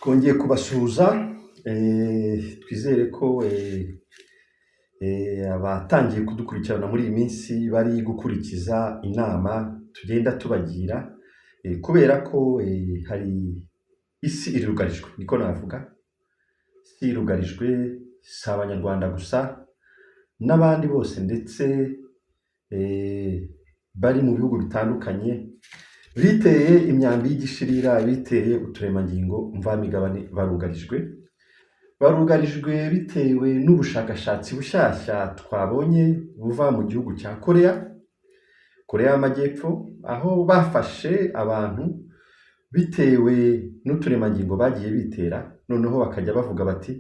Twongeye kubasuhuza twizere ko abatangiye kudukurikirana muri iyi minsi bari gukurikiza inama tugenda tubagira kubera ko hari isi irugarijwe, niko navuga. Isi irugarijwe si abanyarwanda gusa n'abandi bose ndetse bari mu bihugu bitandukanye biteye imyambi y'igishirira, biteye uturemangingo mvamigabane barugarijwe bitewe n'ubushakashatsi bushyashya twabonye buva mu gihugu cya Korea y'Amajyepfo, aho bafashe abantu bitewe n'uturemangingo bagiye bitera, noneho bakajya bavuga bati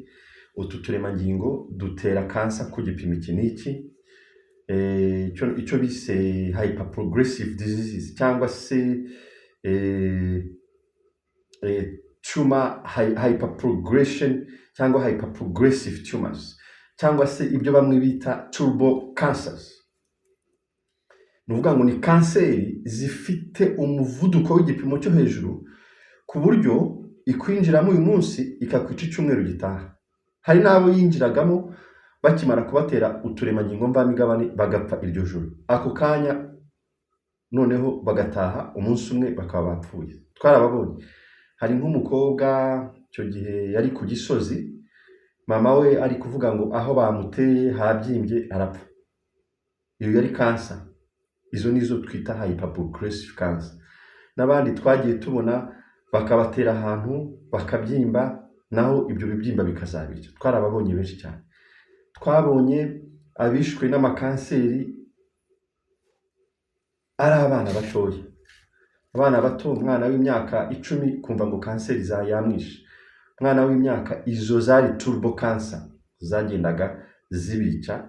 utu turemangingo dutera kansa ku gipimo iki n'iki, icyo bise hyperprogressive diseases cyangwa se tumor hyperprogression cyangwa hyperprogressive tumors cyangwa se ibyo bamwe bita turbo cancers. Nuvuga ngo ni kanseri zifite umuvuduko w'igipimo cyo hejuru ku buryo ikwinjiramo uyu munsi ikakwica icyumweru gitaha. Hari n'abo yinjiragamo bakimara kubatera uturemangingo mvamigabane bagapfa iryo joro, ako kanya noneho bagataha umunsi umwe bakaba bapfuye. Twarababonye, hari nk'umukobwa icyo gihe yari ku Gisozi, mama we ari kuvuga ngo aho bamuteye habyimbye arapfa. Iyo yari kansa. Izo nizo twita hyperprogressive cancer. N'abandi twagiye tubona bakabatera ahantu bakabyimba, naho ibyo bibyimba bikazabica. Twarababonye benshi cyane. Twabonye abishwe n'amakanseri ari abana batoya. Abana bato, umwana w'imyaka 10 kumva ngo kanseri yamwishe. Umwana w'imyaka, izo zari turbo cancer zagendaga zibica.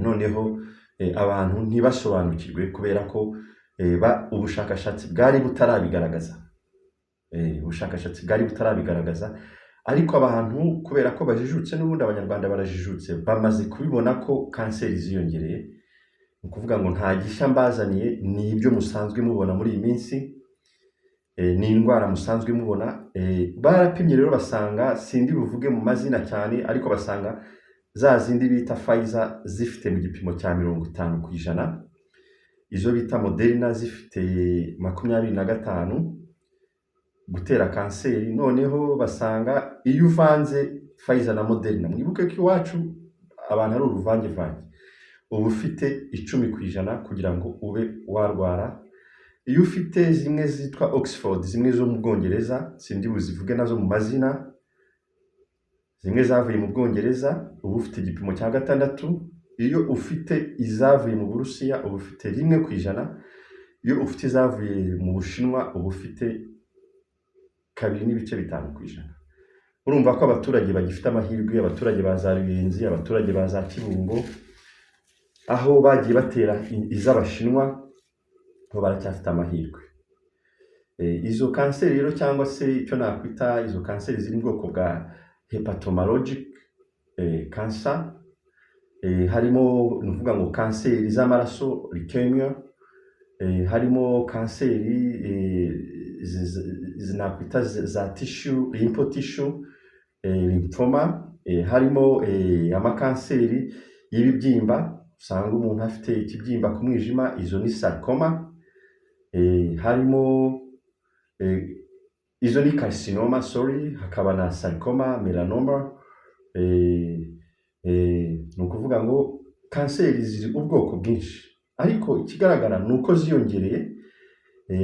Noneho abantu ntibasobanukirwe kubera ko ubushakashatsi bwari butarabigaragaza, ariko abantu kubera ko bajijutse, n'ubundi abanyarwanda barajijutse, bamaze kubibona ko kanseri ziyongereye. Ni ukuvuga ngo nta gishya mbazaniye, ni ibyo musanzwe mubona muri iyi minsi, ni indwara musanzwe mubona. Barapimye rero basanga, sindi buvuge mu mazina cyane, ariko basanga za zindi bita Pfizer zifite mu gipimo cya 50%, izo bita Moderna zifite 25 gutera kanseri. Noneho basanga iyo uvanze Pfizer na Moderna, mwibuke ko iwacu abantu ari uruvangivange, uba ufite 10% kugira ngo ube warwara. Iyo ufite zimwe zitwa Oxford, zimwe zo mu Bwongereza, sindi buzivuge nazo mu mazina, zimwe zavuye mu Bwongereza, uba ufite igipimo cya 6. Iyo ufite izavuye mu Burusiya, uba ufite 1%. Iyo ufite izavuye mu Bushinwa, uba ufite 2.5%. Urumva ko abaturage bagifite amahirwe, abaturage baza Ruyenzi, abaturage baza Kibungo, aho bagiye batera iz'Abashinwa, bo baracyafite amahirwe. Izo kanseri rero, cyangwa se icyo nakwita izo kanseri ziri mu bwoko bwa hepatologic cancer, harimo nuvuga ngo kanseri z'amaraso leukemia, harimo kanseri zinakwita za tissue, lympho tissue, lymphoma, harimo amakanseri y'ibibyimba, usanga umuntu afite ikibyimba ku mwijima, izo ni sarcoma, harimo izo ni carcinoma, hakaba na sarcoma, melanoma. Ni ukuvuga ngo kanseri ziri ubwoko bwinshi, ariko ikigaragara ni uko ziyongereye.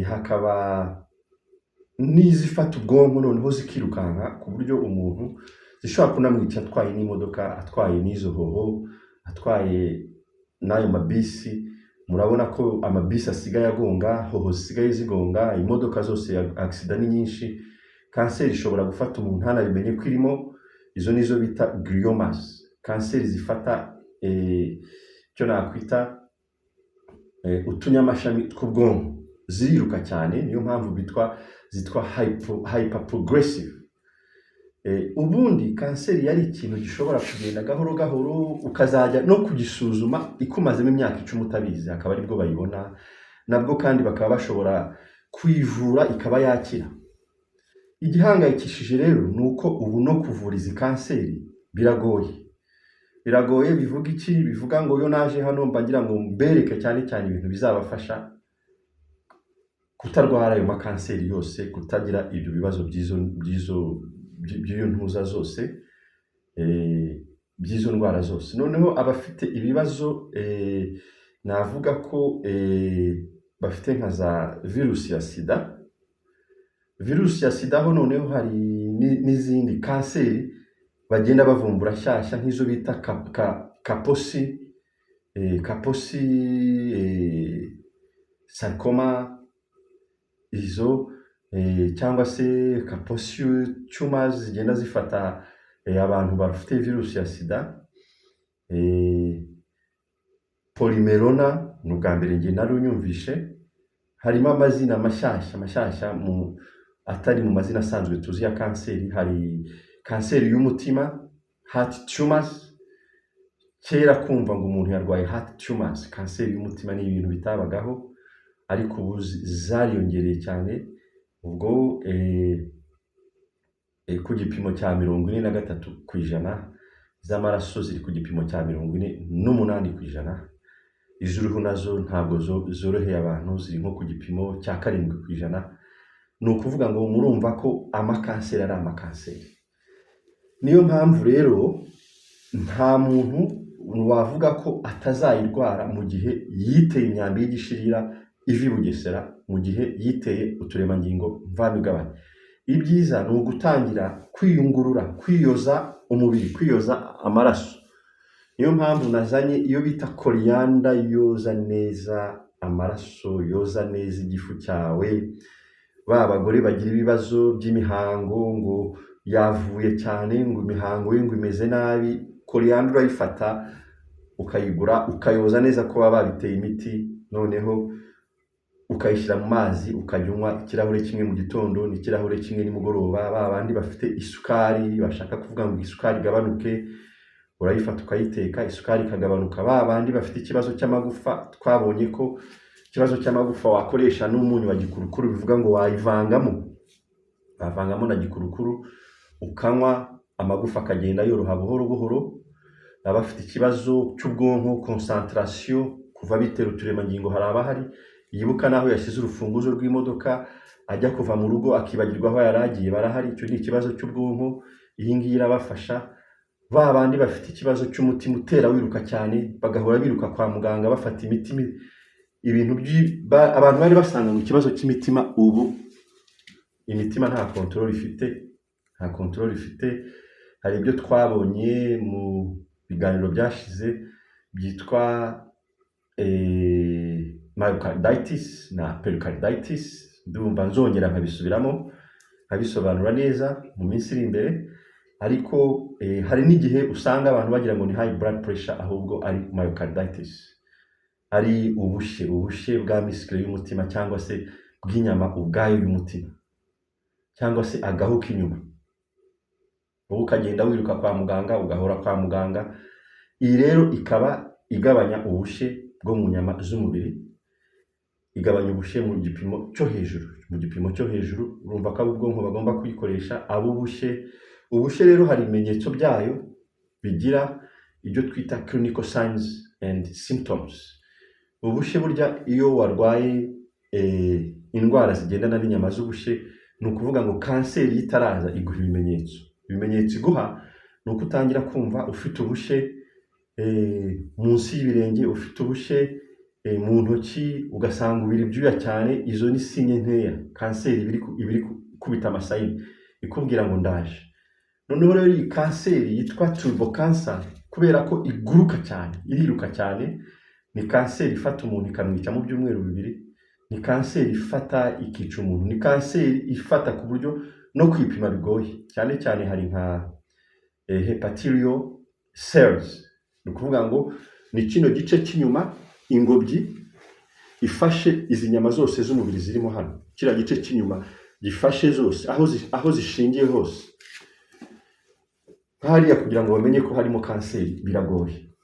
Hakaba n'izifata ubwonko noneho zikirukanka ku buryo umuntu zishobora kunamwica atwaye n'imodoka, atwaye n'izo hoho, atwaye n'ayo mabisi. Murabona ko amabisi asigaye agonga, hoho zisigaye zigonga, imodoka zose accident ni nyinshi. Kanseri ishobora gufata umuntu ntanabimenye ko irimo. Izo nizo bita gliomas, kanseri zifata icyo nakwita utunyamashami tw'ubwonko, ziriruka cyane, niyo mpamvu zitwa hyperprogressive. Ubundi kanseri yari ikintu gishobora kugenda gahoro gahoro, ukazajya no kugisuzuma ikumazemo imyaka 10 utabizi, akaba aribwo bayibona. Nabwo kandi bakaba bashobora kwivura ikaba yakira. igihangayikishije rero ni uko ubu no kuvura izi kanseri biragoye. Bivuga iki? Bivuga ngo yo naje hano mbagira ngo mbereke cyane cyane ibintu bizabafasha kutarwara ayo makanseri yose, kutagira ibyo bibazo by'iyo ntuza zose, by'izo ndwara zose. Noneho abafite ibibazo navuga ko bafite nka za virusi ya sida ho noneho hari n'izindi kanseri bagenda bavumbura nshyashya nk'izo bita kaposi sarcoma, izo cyangwa se kaposi tumors zigenda zifata abantu bafite virusi ya sida. Polymerona ni ubwa mbere njye nari unyumvishe. Harimo amazina mashyashya atari mu mazina asanzwe tuzi ya kanseri. Hari kanseri y'umutima, heart tumors. Kera kumva ngo umuntu yarwaye heart tumors, kanseri y'umutima, ni ibintu bitabagaho, ariko ubu zariyongereye cyane. Ubwo ku gipimo cya 43% z'amaraso ziri ku gipimo cya 48%. Iz'uruhu nazo ntabwo zoroheye abantu, ziri nko ku gipimo cya 7%. Ni ukuvuga ngo murumva ko amakanseri ari amakanseri. Niyo mpamvu rero nta muntu wavuga ko atazayirwara mu gihe yiteye imyambi y'igishirira ivi Bugesera, mu gihe yiteye uturemangingo mvamigabane. Ibyiza ni ugutangira kwiyungurura, kwiyoza umubiri, kwiyoza amaraso. Niyo mpamvu nazanye iyo bita koriyanda, yoza neza amaraso, yoza neza igifu cyawe. Ba bagore bagira ibibazo by'imihango, ngo yavuye cyane, ngo imihango ye ngo imeze nabi, koriyanda urayifata ukayigura, ukayoza neza ko baba babiteye imiti, noneho ukayishyira mu mazi, ukajya unywa ikirahure kimwe mu gitondo n'ikirahure kimwe nimugoroba. Ba bandi bafite isukari, bashaka kuvuga ngo isukari igabanuke, urayifata ukayiteka, isukari ikagabanuka. Ba bandi bafite ikibazo cy'amagufa, twabonye ko ikibazo cy'amagufa wakoresha n'umunyu wa gikurukuru, bivuga ngo wavangamo na gikurukuru ukanywa, amagufa akagenda yoroha buhoro buhoro. Abafite ikibazo cy'ubwonko, concentration, kuva bitera uturemangingo, hari abahari yibuka naho yashyize urufunguzo rw'imodoka, ajya kuva mu rugo akibagirwa aho yaragiye, barahari. Icyo ni ikibazo cy'ubwonko, iyi ngiyi irabafasha. Ba bandi bafite ikibazo cy'umutima utera wiruka cyane, bagahora biruka kwa muganga bafata imiti, abantu bari basanga mu kibazo cy'imitima. Ubu imitima nta control ifite. Hari ibyo twabonye mu biganiro byashize byitwa myocarditis na pericarditis. Ndumva nzongera nkabisubiramo, nkabisobanura neza mu minsi iri imbere. Ariko hari n'igihe usanga abantu bagira ngo ni high blood pressure, ahubwo ari myocarditis, ari ubushye bwa misikire y'umutima, cyangwa se bw'inyama ubwayo y'umutima, cyangwa se agahu k'inyuma. Ubu ukagenda wiruka kwa muganga, ugahora kwa muganga. Iyi rero ikaba igabanya ubushye bwo mu nyama z'umubiri, igabanya ubushye mu gipimo cyo hejuru. Urumva ko ubwonko bagomba kwikoresha ubushye rero hari ibimenyetso byayo bigira ibyo twita clinical signs and symptoms. Ubushye burya iyo warwaye indwara zigendana n'inyama z'ubushye, ni ukuvuga ngo kanseri itaraza iguha ibimenyetso iguha ni uko utangira kumva ufite ubushye munsi y'ibirenge, ufite ubushye mu ntoki, ugasanga ubira ibyuya cyane. Izo ni sinye nkeya kanseri ibiri kubita amasayini ikubwira ngo ndaje. Noneho rero iyi kanseri yitwa turbo cancer, kubera ko iriruka cyane, ni kanseri ifata umuntu ikamwica mu byumweru 2. Ni kanseri ifata ikica umuntu, ni kanseri ifata ku buryo no kwipima bigoye. Cyane cyane hari nka hepatocellular cells, ni ukuvuga ngo ni kino gice cy'inyuma, ingobyi ifashe izi nyama zose z'umubiri zirimo hano. Kiriya gice cy'inyuma gifashe zose, aho zishingiye hose hariya, kugira ngo bamenye ko harimo kanseri biragoye.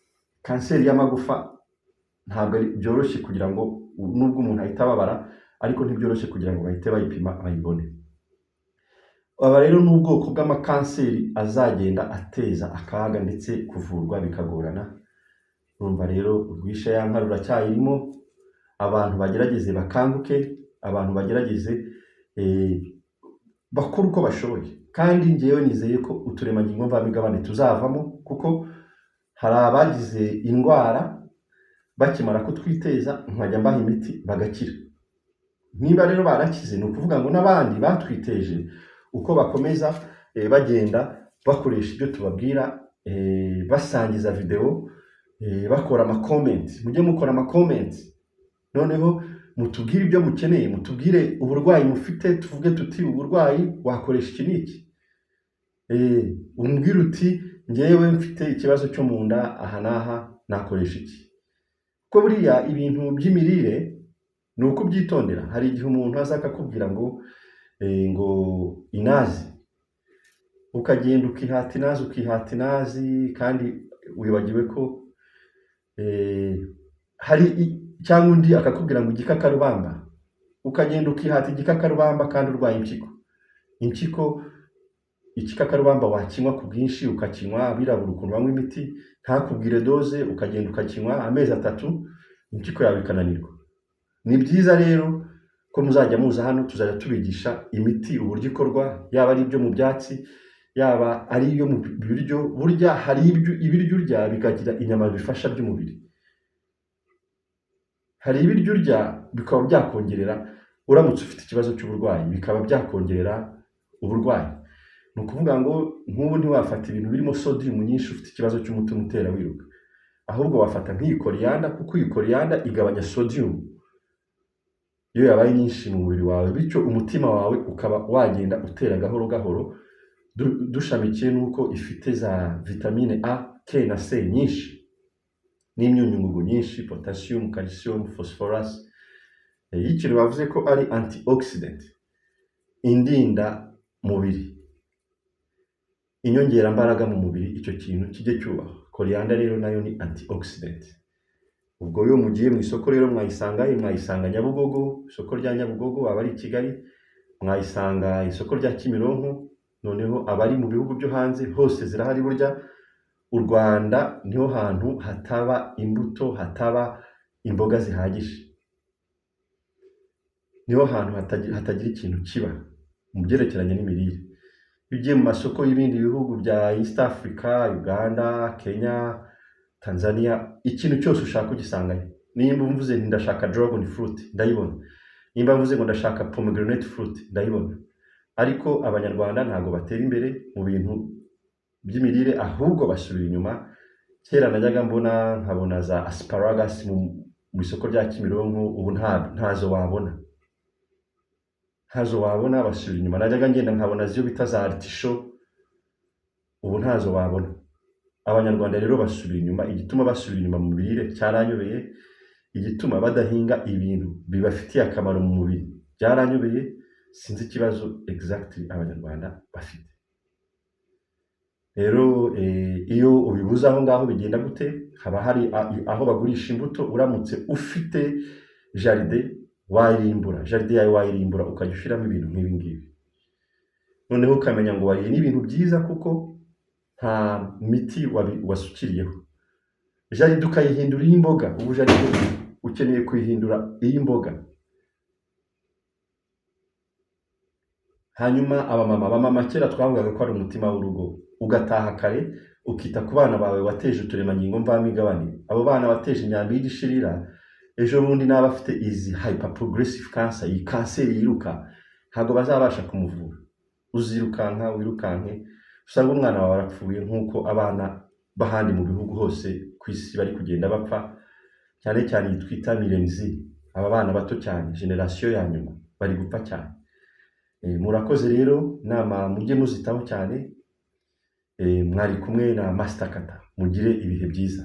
Kanseri y'amagufa ntabwo ari byoroshye kugira ngo, nubwo umuntu ahita ababara, ariko ntibyoroshye kugira ngo bahite bayipima bayibone. aba rero n'ubwoko bw'amakanseri azagenda ateza akaga ndetse kuvurwa bikagorana. Urumva rero urwishe ya nka ruracyayirimo, abantu bagerageze bakanguke, abantu bagerageze bakora uko bashoboye, kandi ngewe nizeye ko uturemangingo mvamigabane tuzavamo, kuko hari abagize indwara bakimara kutwiteza nkajya mbaha imiti bagakira. Niba rero barakize ni ukuvuga ngo n'abandi batwiteje uko bakomeza bagenda bakoresha ibyo tubabwira, basangiza video, bakora amakomenti. Mujye mukora amakomenti, noneho mutubwire ibyo mukeneye, mutubwire uburwayi mufite, tuvuge tuti uburwayi wakoresha iki n'iki. Umbwire uti ngewe mfite ikibazo cyo mu nda aha n'aha nakoresha iki. Ko buriya ibintu by'imirire ni uko ubyitondera. Hari igihe umuntu aza akakubwira ngo inazi, ukagenda ukihata inazi kandi wibagiwe ko hari cyangwa undi akakubwira ngo igikakarubamba, ukagenda ukihata igikakarubamba kandi urwaye impyiko. Igikakarubamba wakinywa ku bwinshi, ukakinywa birabura ukuntu banywa imiti, ntakubwire doze, ukagenda ukakinywa amezi 3, impyiko yawe ikananirwa. Ni byiza rero ko muzajya muza hano tuzajya tubigisha imiti uburyo ikorwa, yaba ari ibyo mu byatsi, yaba ari iyo mu biryo. Burya hari ibiryo urya bikagira inyama bifasha by'umubiri, hari ibiryo urya bikaba byakongerera, uramutse ufite ikibazo cy'uburwayi bikaba byakongerera uburwayi. Ni ukuvuga ngo nk'ubu ntiwafata ibintu birimo sodium nyinshi ufite ikibazo cy'umutima utera wiruka, ahubwo wafata nk'iyi koriyanda, kuko iyi koriyanda igabanya sodium iyo yabaye nyinshi mu mubiri wawe, bityo umutima wawe ukaba wagenda utera gahoro gahoro. Dushamikiye nuko ifite za vitamine A, K na C nyinshi, n'imyunyungugu nyinshi, potassium, calcium, phosphorus. Ikintu bavuze ko ari antioxidant, indinda mubiri, inyongera mbaraga mu mubiri, icyo kintu kijye cyubahwa. Koriyanda rero nayo ni antioxidant. Ubwo yo mugiye mu isoko rero mwayisanga Nyabugogo, isoko rya Nyabugogo. Abari i Kigali mwayisanga isoko rya Kimironko. Noneho abari mu bihugu byo hanze hose zirahari. Burya u Rwanda niho hantu hataba imbuto, hataba imboga zihagije, niho hantu hatagira ikintu kiba mu byerekeranye n'imirire. Ugiye mu masoko y'ibindi bihugu bya East Africa, Uganda, Kenya, Tanzania, ikintu cyose ushaka ugisangayo. Nimba mvuze ndashaka dragon fruit ndayibona, nimba mvuze ngo ndashaka pomegranate fruit ndayibona. Ariko abanyarwanda ntago batera imbere mu bintu by'imirire, ahubwo basubira inyuma. Kera najyaga nkabona za asparagus mu isoko rya Kimironko, ubu ntazo wabona, basubira inyuma. Najyaga ngenda nkabona ziyo bita za artichaut, ubu ntazo wabona. Abanyarwanda rero basubira inyuma. Igituma basubira inyuma mu mirire cyaranyobeye, igituma badahinga ibintu bibafitiye akamaro mu mubiri byaranyobeye. Sinzi ikibazo exactly abanyarwanda bafite. Rero iyo ubibuze aho ngaho bigenda gute? Haba hari aho bagurisha imbuto. Uramutse ufite jaride wayirimbura, jaride yawe wayirimbura, ukajya ushyiramo ibintu nk'ibi ngibi, noneho ukamenya ngo wariye n'ibintu byiza kuko nta miti wasukiriyeho. Jaride ukayihindura iy'imboga. Ubu jaride ukeneye kuyihindura iy'imboga. Hanyuma abamama kera twavugaga ko ari umutima w'urugo. Ugataha kare ukita ku bana bawe wateje uturemangingo mvamigabane. Abo bana wateje imyambi y'igishirira, ejo bundi n'aba afite izi hyperprogressive cancer, iyi kanseri yiruka, ntabwo bazabasha kumuvura. Wirukanke usanga umwana wawe arapfuye, nk'uko abana bahandi mu bihugu hose ku isi bari kugenda bapfa, cyane cyane yitwita millennials. Aba bana bato cyane, generation ya nyuma, bari gupfa cyane. Murakoze rero, nama mujye muzitaho cyane. Mwari kumwe na Master Kata. Mugire ibihe byiza.